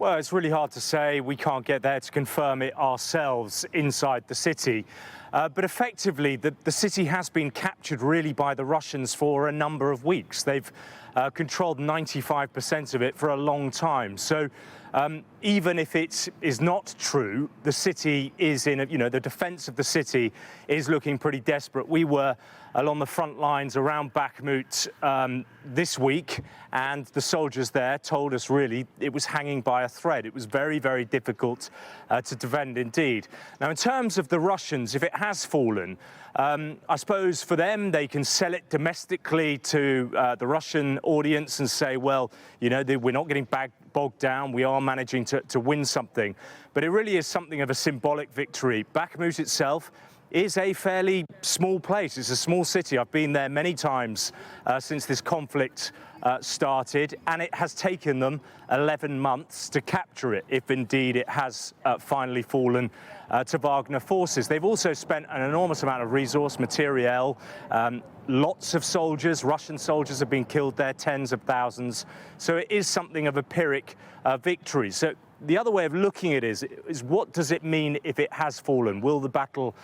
Well, it's really hard to say. We can't get there to confirm it ourselves inside the city. But effectively, the city has been captured really by the Russians for a number of weeks. They've controlled 95% of it for a long time. So even if it is not true, the city is in, the defense of the city is looking pretty desperate. We were along the front lines around Bakhmut this week, and the soldiers there told us really it was hanging by a thread. It was very, very difficult to defend indeed. Now, in terms of the Russians, if it has fallen, I suppose for them, they can sell it domestically to the Russian audience and say, well, we're not getting bogged down. We are managing to win something. But it really is something of a symbolic victory. Bakhmut itself is a fairly small place. It's a small city. I've been there many times since this conflict started, and it has taken them 11 months to capture it, if indeed it has finally fallen to Wagner forces. They've also spent an enormous amount of resource, materiel, lots of soldiers, Russian soldiers have been killed there, tens of thousands. So it is something of a Pyrrhic victory. So the other way of looking at it is what does it mean if it has fallen? Will the battle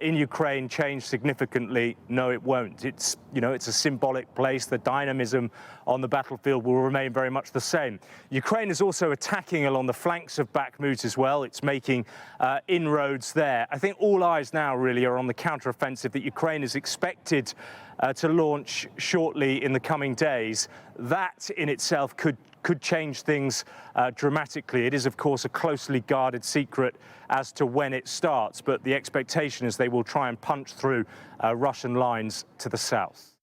in Ukraine change significantly? No, it won't. It's a symbolic place. The dynamism on the battlefield will remain very much the same. Ukraine is also attacking along the flanks of Bakhmut as well. It's making inroads there. I think all eyes now really are on the counteroffensive that Ukraine is expected to launch shortly in the coming days. That in itself could change things dramatically. It is, of course, a closely guarded secret as to when it starts, but the expectation is they will try and punch through Russian lines to the south.